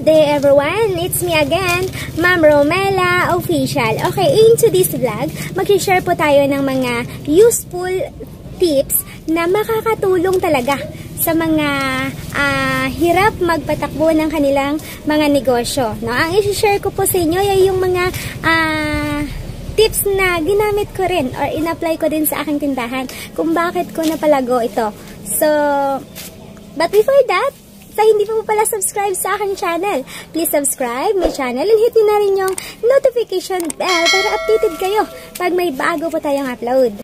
day everyone! It's me again, Ma'am Romela Official. Okay, in today's vlog, mag-share po tayo ng mga useful tips na makakatulong talaga sa mga hirap magpatakbo ng kanilang mga negosyo. No? Ang i-share ko po sa inyo ay yung mga tips na ginamit ko rin or in-apply ko din sa aking tindahan kung bakit ko napalago ito. So, but before that, sa hindi pa po pala subscribe sa aking channel, please subscribe my channel and hit nyo na rin yung notification bell para updated kayo pag may bago po tayong upload.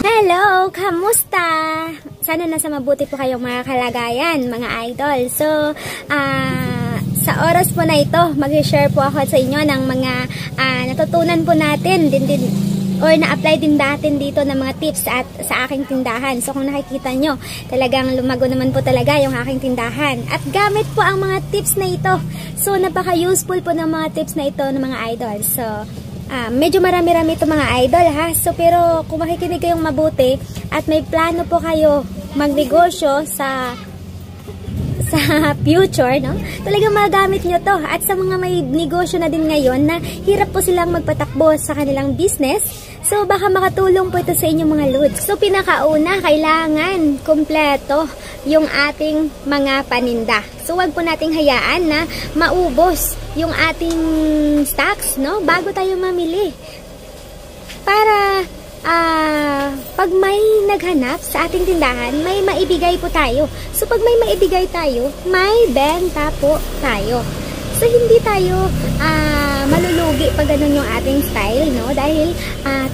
Hello! Kamusta? Sana nasa mabuti po kayong mga kalagayan, mga idol. So, sa oras po na ito, mag-share po ako sa inyo ng mga natutunan po natin din or na-apply din natin dito ng mga tips sa aking tindahan. So kung nakikita nyo, talagang lumago naman po talaga yung aking tindahan. At gamit po ang mga tips na ito. So napaka-useful po ng mga tips na ito ng mga idol. So medyo marami-rami ito mga idol ha. So pero kung makikinig kayong mabuti at may plano po kayo magnegosyo sa future, no? Talagang magamit nyo to. At sa mga may negosyo na din ngayon na hirap po silang magpatakbo sa kanilang business, so baka makatulong po ito sa inyong mga loads. So pinakauna, kailangan kompleto yung ating mga paninda. So wag po nating hayaan na maubos yung ating stocks, no? Bago tayo mamili. Para pag may naghanap sa ating tindahan, may maibigay po tayo. So pag may maibigay tayo, may benta po tayo. So hindi tayo malulugi pag ganun yung ating style, no? Dahil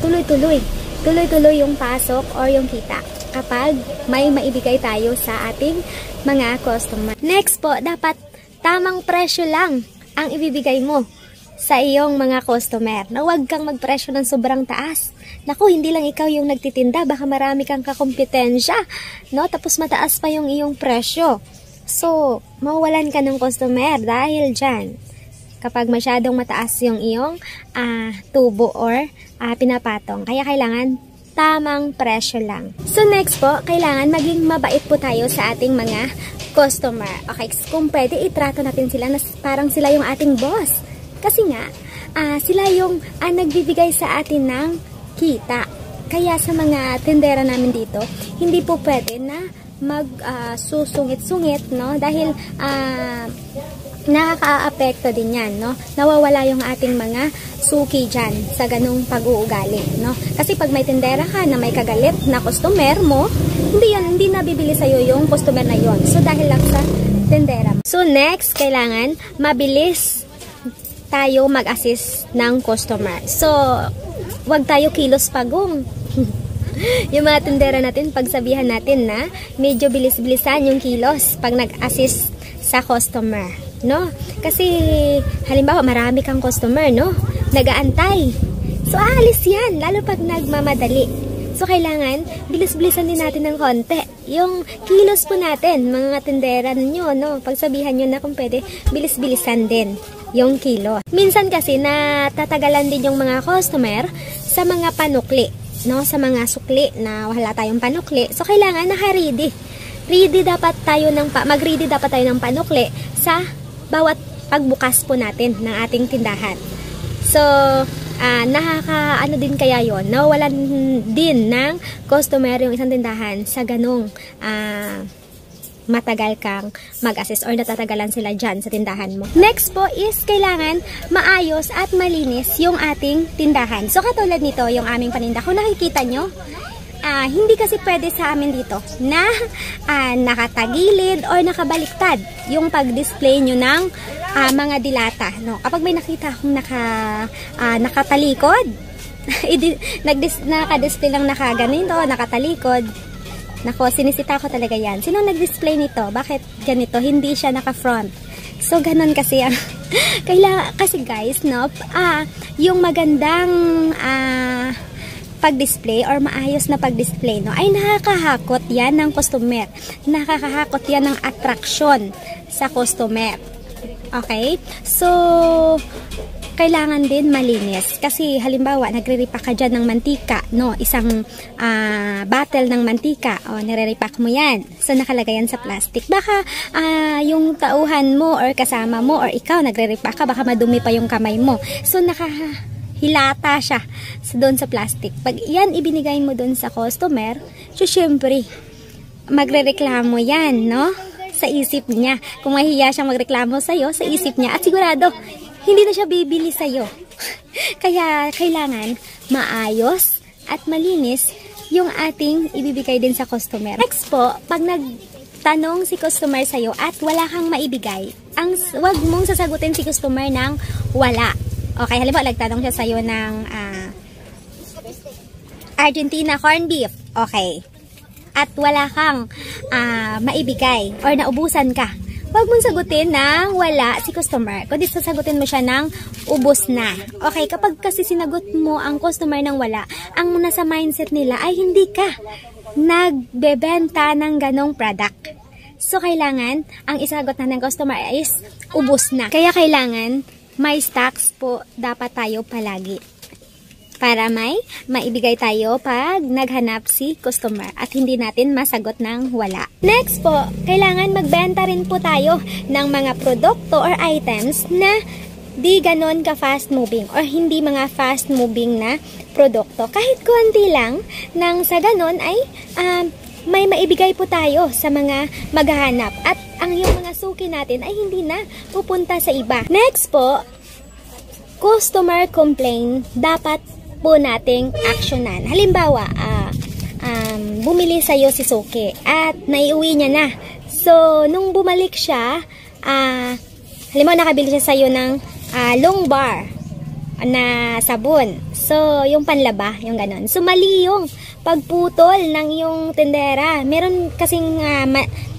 tuloy-tuloy yung pasok or yung kita kapag may maibigay tayo sa ating mga customer. Next po, dapat tamang presyo lang ang ibibigay mo sa iyong mga customer. Na huwag kang magpresyo ng sobrang taas. Naku, hindi lang ikaw yung nagtitinda, baka marami kang kakompetensya, no? Tapos mataas pa yung iyong presyo. So, mawawalan ka ng customer dahil dyan. Kapag masyadong mataas yung iyong tubo or pinapatong. Kaya kailangan tamang presyo lang. So, next po, kailangan maging mabait po tayo sa ating mga customer. Okay, kung pwede, itrato natin sila na parang sila yung ating boss. Kasi nga, sila yung nagbibigay sa atin ng kita. Kaya sa mga tindera namin dito, hindi po pwede na susungit-sungit, no? Dahil nakaka-apekto din yan, no? Nawawala yung ating mga suki dyan sa ganung pag-uugali, no? Kasi pag may tindera ka na may kagalit na customer mo, hindi nabibili sa'yo yung customer na yon. So dahil lang sa tindera. So next, kailangan mabilis tayo mag-assist ng customer. So, wag tayo kilos pagong. Yung mga tindera natin, pagsabihan natin na medyo bilis-bilisan yung kilos pag nag-assist sa customer, no? Kasi, halimbawa, marami kang customer, no? Nag-aantay. So, aalis yan, lalo pag nagmamadali. So, kailangan, bilis-bilisan din natin ng konti. Yung kilos po natin, mga tindera nyo, no? Pagsabihan nyo na kung pwede, bilis-bilisan din yung kilo. Minsan kasi natatagalan din yung mga customer sa mga panukli, no? Sa mga sukli na wala tayong panukli. So kailangan naka-ready. Mag-ready dapat tayo ng panukli sa bawat pagbukas po natin ng ating tindahan. So nakaka-ano din kaya yon, nawawalan din ng customer yung isang tindahan sa ganong matagal kang mag-assist or natatagalan sila dyan sa tindahan mo. Next po is kailangan maayos at malinis yung ating tindahan. So katulad nito yung aming paninda. Kung nakikita nyo, hindi kasi pwede sa amin dito na nakatagilid or nakabaliktad yung pag-display nyo ng mga dilata. No? Kapag may nakita akong nakatalikod, naka-display lang nakaganito, nakatalikod, nako, sinisita ko talaga yan. Sino nag-display nito? Bakit ganito? Hindi siya naka-front. So, ganun kasi ang kasi guys, no? Yung magandang pag-display or maayos na pag-display, no? Ay nakakahakot yan ng customer. Nakakahakot yan ng attraction sa customer. Okay? So, kailangan din malinis. Kasi halimbawa, nagre-repack ka dyan ng mantika, no? Isang bottle ng mantika, o nire-repack mo yan. So, nakalagay yan sa plastic. Baka yung tauhan mo or kasama mo or ikaw nagre-repack ka, baka madumi pa yung kamay mo. So, hilata siya doon sa plastic. Pag yan ibinigay mo doon sa customer, so syempre, magrereklamo yan, no? Sa isip niya. Kung mahiya siyang magreklamo sa'yo, sa isip niya, at sigurado, hindi na siya bibili sa'yo. Kaya, kailangan maayos at malinis yung ating ibibigay din sa customer. Next po, pag nagtanong si customer sa'yo at wala kang maibigay, wag mong sasagutin si customer ng wala. Okay, halimbawa, nagtanong siya sa'yo ng Argentina corned beef. Okay. At wala kang maibigay or naubusan ka, huwag mong sagutin ng wala si customer, kundi sasagutin mo siya ng ubos na. Okay, kapag kasi sinagot mo ang customer ng wala, ang nasa mindset nila ay hindi ka nagbebenta ng ganong product. So, kailangan, ang isagot na ng customer is ubos na. Kaya kailangan, may stocks po dapat tayo palagi. Para may maibigay tayo pag naghanap si customer at hindi natin masagot ng wala. Next po, kailangan magbenta rin po tayo ng mga produkto or items na di ganon ka fast moving or hindi mga fast moving na produkto. Kahit konti lang, nang sa ganon ay may maibigay po tayo sa mga maghahanap at ang yung mga suki natin ay hindi na pupunta sa iba. Next po, customer complaint dapat po nating aksyonan. Halimbawa, bumili sa'yo si Suki at naiuwi niya na. So, nung bumalik siya, halimbawa nakabili siya sa'yo ng long bar na sabon. So, yung panlaba, yung ganon. So, mali yung pagputol ng yung tendera. Meron kasing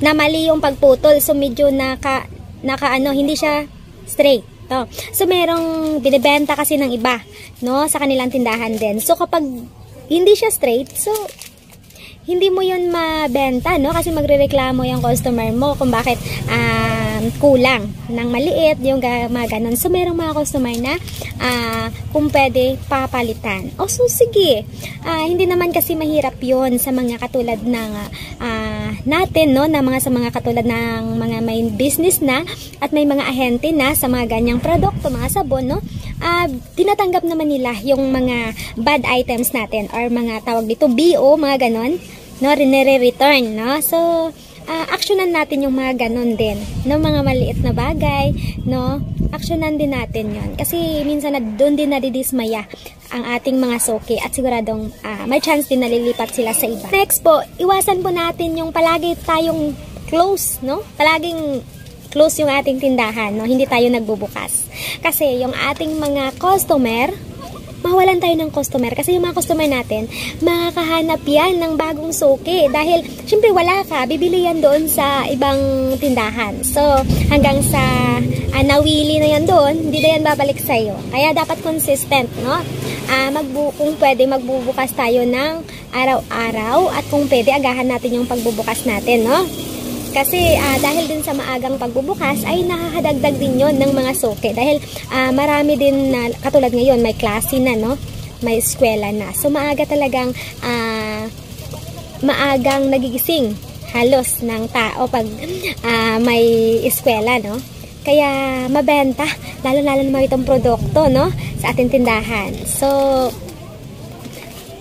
na mali yung pagputol. So, medyo hindi siya straight. To. So, merong binibenta kasi ng iba, no, sa kanilang tindahan din. So, kapag hindi siya straight, so, hindi mo yun mabenta, no, kasi magrereklamo yung customer mo kung bakit kulang ng maliit, yung mga ganon. So, merong mga customer na kung pwede papalitan. O, so, sige. Hindi naman kasi mahirap yun sa mga katulad ng natin, no, sa mga katulad ng mga may business na at may mga ahente na sa mga ganyang produkto, mga sabon, no, tinatanggap naman nila yung mga bad items natin or mga tawag dito BO, mga ganon, no, nire-return, no. So, aksyonan natin yung mga ganon din, no, mga maliit na bagay, no, aksyonan din natin yon kasi minsan doon din nadidismaya ang ating mga suki at siguradong may chance din nalilipat sila sa iba. Next po, iwasan po natin yung palagi tayong close, no, palaging close yung ating tindahan, no, hindi tayo nagbubukas kasi yung ating mga customer, mawalan tayo ng customer kasi yung mga customer natin makakahanap yan ng bagong suki dahil syempre wala ka, bibili yan doon sa ibang tindahan. So hanggang sa nawili na yan doon, hindi na yan babalik sa'yo. Kaya dapat consistent, no? Kung pwede magbubukas tayo ng araw-araw at kung pwede agahan natin yung pagbubukas natin, no? Kasi dahil din sa maagang pagbubukas ay nakakadagdag din yon ng mga suki. Dahil marami din na katulad ngayon may klase na, no? May eskwela na. So maaga talagang maagang nagigising halos ng tao pag may eskwela, no? Kaya mabenta lalo-lalo na mga itong produkto, no, sa ating tindahan. So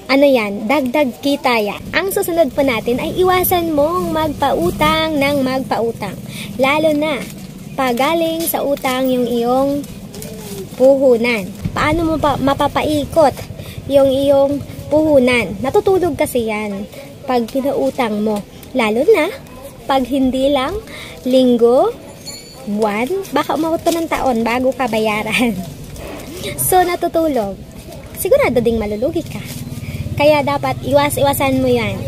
ano yan, dagdag kita yan. Ang susunod po natin ay iwasan mong magpautang ng magpautang. Lalo na pagaling sa utang yung iyong puhunan. Paano mo mapapaikot yung iyong puhunan? Natutulog kasi yan pag pinautang mo. Lalo na pag hindi lang linggo, buwan, baka umabot pa ng taon bago ka bayaran. So natutulog. Sigurado ding malulugi ka. Kaya dapat iwasan mo yan,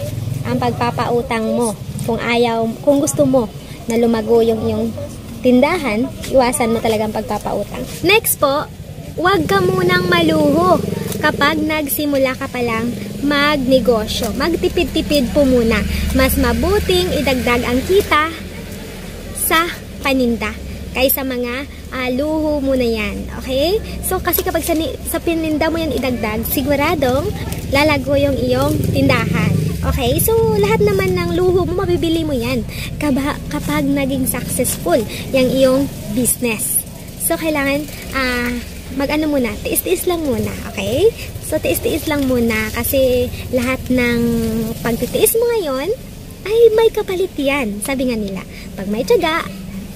ang pagpapautang mo. Kung gusto mo na lumago yung iyong tindahan, iwasan mo talagang pagpapautang. Next po, huwag ka munang maluho kapag nagsimula ka palang magnegosyo. Magtipid-tipid po muna. Mas mabuting idagdag ang kita sa paninda kaysa mga luho mo na yan. Okay? So, kasi kapag sa pininda mo yan idagdag, siguradong lalago yung iyong tindahan. Okay? So, lahat naman ng luho mo, mabibili mo yan kapag naging successful yung iyong business. So, kailangan, mag-ano muna, tiis-tiis lang muna, okay? So, tiis-tiis lang muna kasi lahat ng pagtitiis mo ngayon ay may kapalit yan. Sabi nga nila, pag may tiyaga,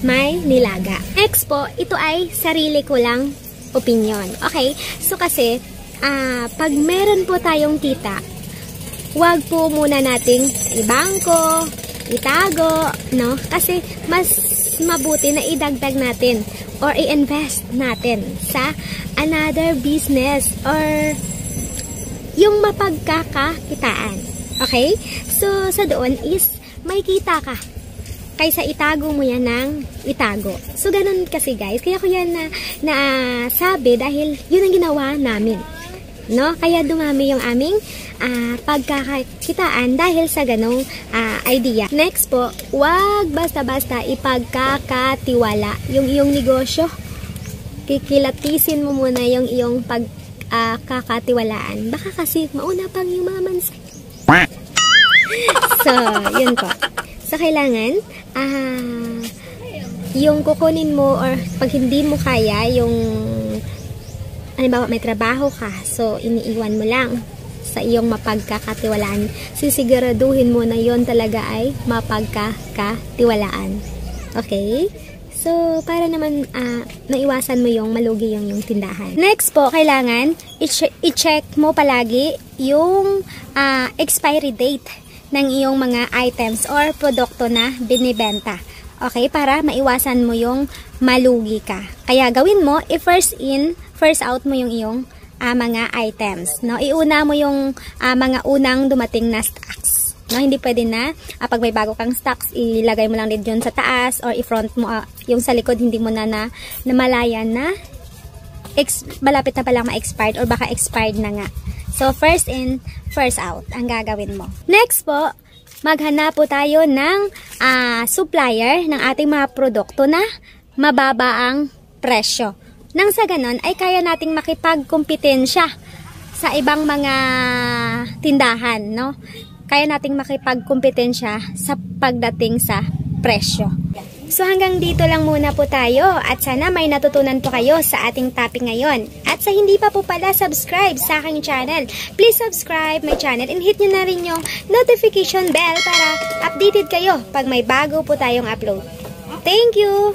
may nilaga. Next po, ito ay sarili ko lang opinion, okay? So, kasi, pag meron po tayong kita, wag po muna nating ibangko, itago, no? Kasi, mas mabuti na idagdag natin or i-invest natin sa another business or yung mapagkakakitaan. Okay? So, sa doon is may kita ka kaysa itago mo yan ng itago. So, ganun kasi guys. Kaya ko yan na sabi dahil yun ang ginawa namin. No? Kaya dumami yung aming pagkakakitaan dahil sa ganong idea. Next po, wag basta-basta ipagkakatiwala yung iyong negosyo. Kikilatisin mo muna yung iyong pagkakatiwalaan. Baka kasi mauna pang yung mga mansa. So, yun po. So, kailangan yung kukunin mo or pag hindi mo kaya yung halimbawa may trabaho ka, so iniiwan mo lang sa iyong mapagkakatiwalaan. Sisiguraduhin mo na yon talaga ay mapagkakatiwalaan. Okay? So, para naman naiwasan mo yung malugi yung tindahan. Next po, kailangan i-check mo palagi yung expiry date ng iyong mga items or produkto na binibenta. Okay? Para maiwasan mo yung malugi ka. Kaya gawin mo, i-first in, first out mo yung iyong mga items, no? Iuna mo yung mga unang dumating na stocks, no? Hindi pwede na pag may bago kang stocks, ilagay mo lang din dyan sa taas or i-front mo yung sa likod, hindi mo na namalayan na malapit na palang ma-expired or baka expired na nga. So, first in, first out ang gagawin mo. Next po, maghanap po tayo ng supplier ng ating mga produkto na mababa ang presyo. Nang sa ganon ay kaya nating makipagkompetensya sa ibang mga tindahan, no? Kaya nating makipagkompetensya sa pagdating sa presyo. So hanggang dito lang muna po tayo at sana may natutunan po kayo sa ating topic ngayon. At sa hindi pa po pala subscribe sa aking channel, please subscribe my channel and hit nyo na rin yung notification bell para updated kayo pag may bago po tayong upload. Thank you!